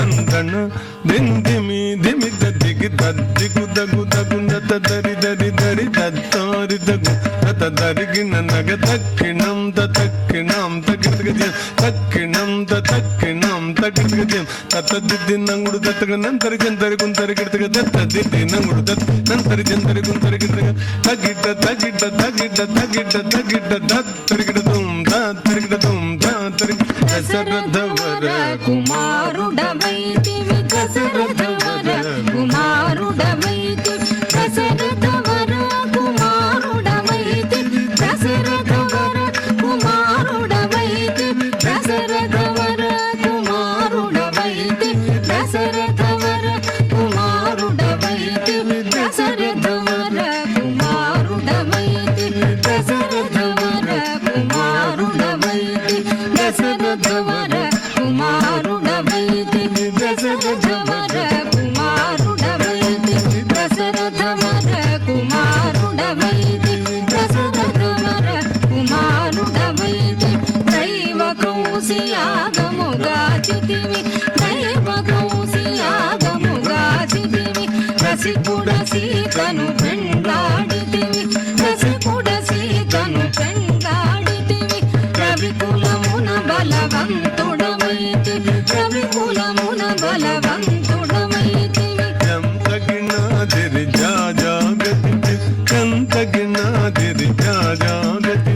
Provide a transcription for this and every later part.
దందన దిందిమి దిమి దదిగి దద్దిగు దగు దగునత దరి దరి దరి దత్తారి దగు దత దరిగిన నగ దక్కిణం దక్కిణం తగిడిగజ దక్కిణం దక్కిణం తగిడిగజ తత దిద్ది నంగుడు దత్తగ నంతరి జంతరి గుంతరి గిడతగ దత్త దిద్ది నంగుడు దత్త నంతరి జంతరి గుంతరి గిడతగ తగిడ్డ తగిడ్డ తగిడ్డ తగిడ్డ తగిడ్డ దత్తరిగిడదుం దత్తరిగిడదుం దత్తరి దశరథవర కుమారుడవైతివి దశరథవర కుమారుడవైతివి దశరథవర కుమారుడవైతివి దశరథవర కుమారుడవైతివి దశరథవర కుమారుడవైతివి దశరథవర కుమారుడవైతివి దశరథవర కుమారుడవైతివి దశరథవర కుమారుడవైతివి దశరథవర కుమారుడవైతివి దశరథవర కుమారుడవైతివి దశరథవర కుమారుడవైతివి దశరథవర కుమారుడవైతివి దైవ కౌశియాగముగాచితివి దైవ కౌశియాగముగాచితివి రసికుడ సీతను పెండ్లాడితివి రసికుడ సీతను పెండ్లాడితివి రవికులమున బలవంతుడవైతివి రవికులమున బలవంతుడవైతివి కంతగినాదిరి జాజాగతి కంతగినాదిరి జాజాగతి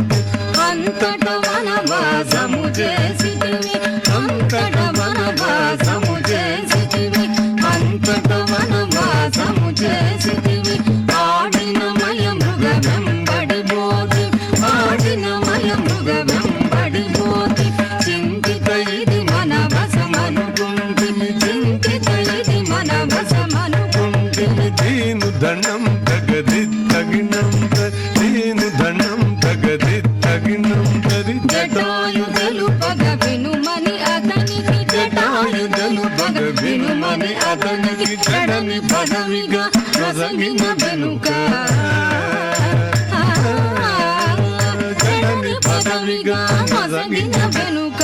అంతట వనవాసము చేసితివి అంతట వనవాసము చేసితివి అంతట వనవాసము చేసితివి ఆడిన మయ మృగ వెంబడి పోతి ఆడిన మయ మృగ వెంబడి పోతి చింతిత ఇది మన వశమనుకుంటిమి చింతిత ఇది మన వశమనుకుంటిమి దీను ధనం తగది తగినం దీను ధనం తగది తగినం తరి జటాయుధలు పగ వినుమని అతనికి జటాయుధలు పగ వినుమని అతనికి చెడని పదవిగా రసగిన వెనుక చెడని పదవిగా రసగిన వెనుక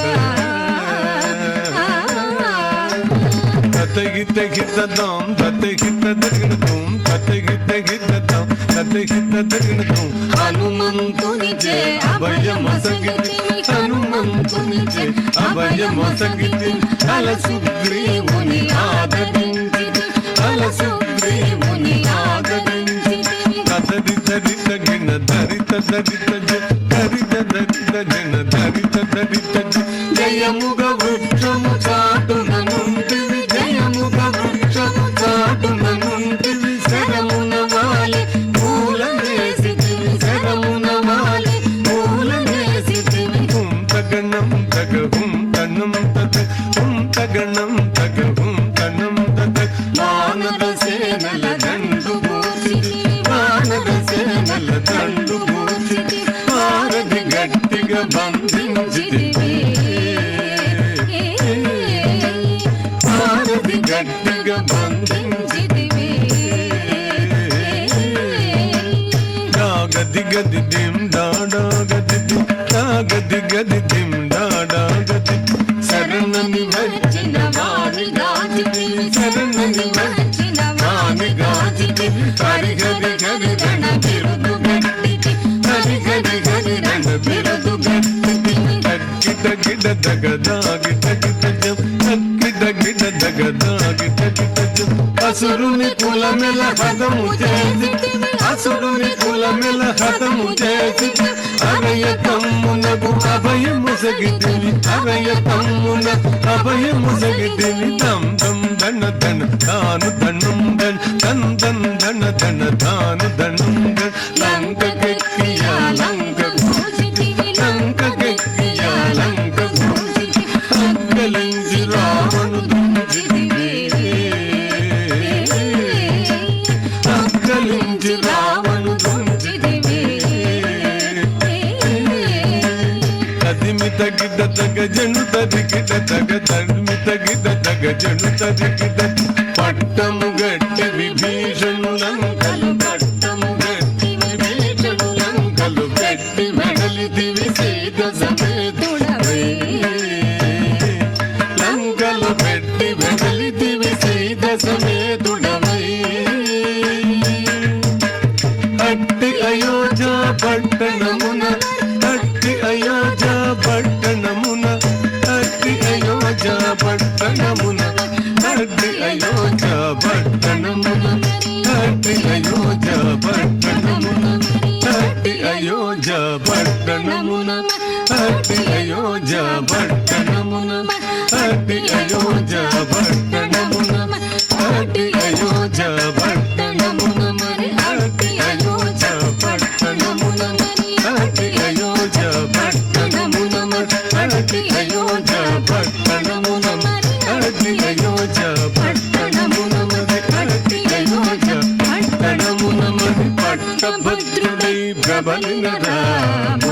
తతగిత గితదాం తతగిత దగినతం తతగిత గితదాం తతగిత దగినతం హనుమంతునిచే అభయమసగితివి హనుమంతునిచే అభయమసగితివి అల సుగ్రీవుని ఆదరించితి అల సుగ్రీవుని ఆదరించితి తతది తది తగిన దరిత దరిత దరిత దరిత జన దరిత దరిత జయముగ వృక్షము చాటుననుంటివి జయముగ వృక్షము చాటుననుంటివి శరమున వాలి పూల వేసితివి శరమున వాలి పూల వేసితివి తగణం తగహుం తనం తగ తగణం తగహుం తనం తగ వానర సేనల దండు పూసితివి వానర సేనల దండు పూసితివి భారతి గట్టిగా బంధించితివి భారతి గట్టిగా బంధించితివి గది గది దిం డాడా గది గది గది దిం డాడా గది శరణని వచ్చిన వారి గాచితివి శరణని వచ్చిన వారి గాచితివి హరి హరి హరి రణ బిరుదు గట్టితి హరి హరి హరి రణ బిరుదు గట్టితివి గిట గిట దగదాగి తగిట జం గిట గిట దగదాగి తగిట జం అసురుని కులమెల హదము చేసితివి అసురుని కులమెల హదము చేసితివి అభయ తమ్మునకు అభయము సగితివి అభయ తమ్మున అభయము సగితివి దం దం దన దన తాను ధనం దన్ దన్ దన్ దన దన తాను ధనం దన్ లంకకెక్కియా లంక పూజితివి లంకకెక్కియా లంక అక్కలించి రావణు దుంజితివి అక్కలించి రావణు దుంజితివి తదిమి తగిట తగ జను తదికిట తగ తదిమి తగిట తగ జను తదికిట పట్టము గట్టి విభీషణు లంకలు పట్టము గట్టి విభీషణు లంకలు గట్టి వెడలిదివి సీత సమేతుడవై లంకలు పెట్టి వెడలి సమేతుడవై అట్టి అయోధ్య పట్టణమున అట్టి అయోధ్య పట్టణమున అట్టి అయోధ్య పట్టణమున అట్టి అయోధ్య పట్టణమున అట్టి అయోధ్య పట్టణమున అట్టి అయోధ్య పట్టణమున అట్టి అయోధ్య పట్టణమున అట్టి అయోధ్య పట్టణమున అట్టి అయోధ్య పట్టణమున మరి అట్టి అయోధ్య పట్టణమున అట్టి అయోధ్య పట్టణమున అట్టి అయోధ్య పట్టణమున అట్టి అయోధ్య పట్టణమున అట్టి అయోధ్య పట్టణమున పట్టభద్రుడై ప్రబలిన రామ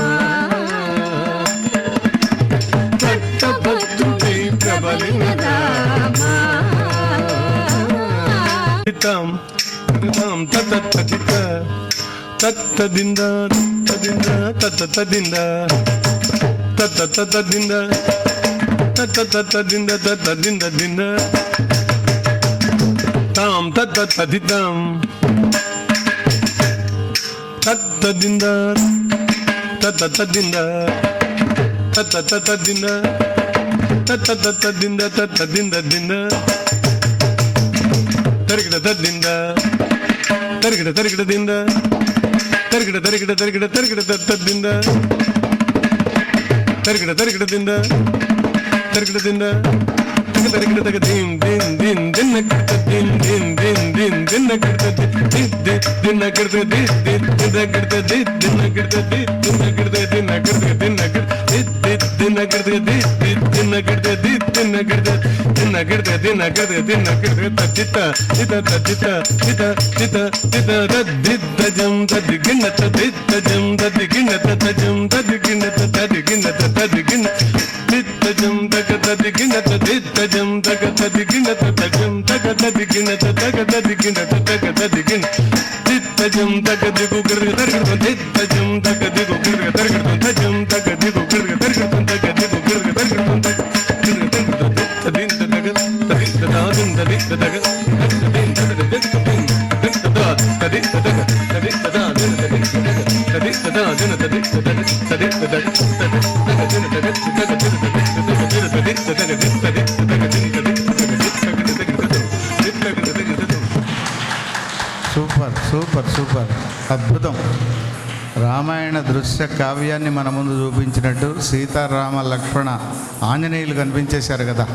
పట్టభద్రుడై ప్రబలిన రామ తాం తత తతిత తత్తదింద తదింద తత తదింద తత తతదింద తత తతదింద తతదింద దింద తాం తత తదితాం తత్తదింద తత తదింద తత తతదింద తత తతదింద తతదింద దింద తరిగిడ తద్దింద తరిగిడ తరిగిడ దింద తరిగిడ తరిగిడ తరిగిడ తరిగిడ తద్దింద తరిగిడ తరిగిడ దింద తరిగిడ దింద తరిగిడ తగ దీం దీం దీం దిన్న కిడత దీం దీం దీం దీం దిన్న కిడత ది దిన్న కిడత ది దిన్న కిడత ది దిన్న కిడత ది దిన్న కిడత దిన్న కిడత దిన్న కిడత దిన్న కిడత ది దిన్న కిడత ది దిన్న కిడత దిన్న కిడత దిన్న కిడత దిన్న కిడత తచ్చిత చిత తచ్చిత చిత చిత చిత తద్దిద్దజం తద్దిగిన్నత దిద్దజం తద్దిగిన్నత తజం తద్దిగిన్నత తద్దిగిన్నత తద్దిగిన్న దిద్దజం తగ తద్దిగిన్నత దిద్దజం తగ తద్దిగిన్నత తజం తగ తద్దిగిన్నత తగ తద్దిగిన్నత తగ తద్దిగిన్న దిద్దజం తగ దిగు గిర్గ తరగడం దిద్దజం తగ దిగు గిర్గ తరగడం తజం తగ దిగు గిర్గ తరగడం తగ దిగు గిర్గ తరగడం తగ గిర్గ తరగడం తదింత తగ తదింత దాదింత దింత తగ తదింత తగ దింత దింత దా తదింత తగ తదింత దాదింత దింత తగ తదింత దాదింత దింత తగ తదింత తగ తగ దింత తగ తగ దింత తదింత తగ దింత తగ దింత సూపర్ సూపర్ సూపర్ అద్భుతం. రామాయణ దృశ్య కావ్యాన్ని మన ముందు చూపించినట్టు సీతారామ లక్ష్మణ ఆంజనేయులు కనిపించేశారు కదా.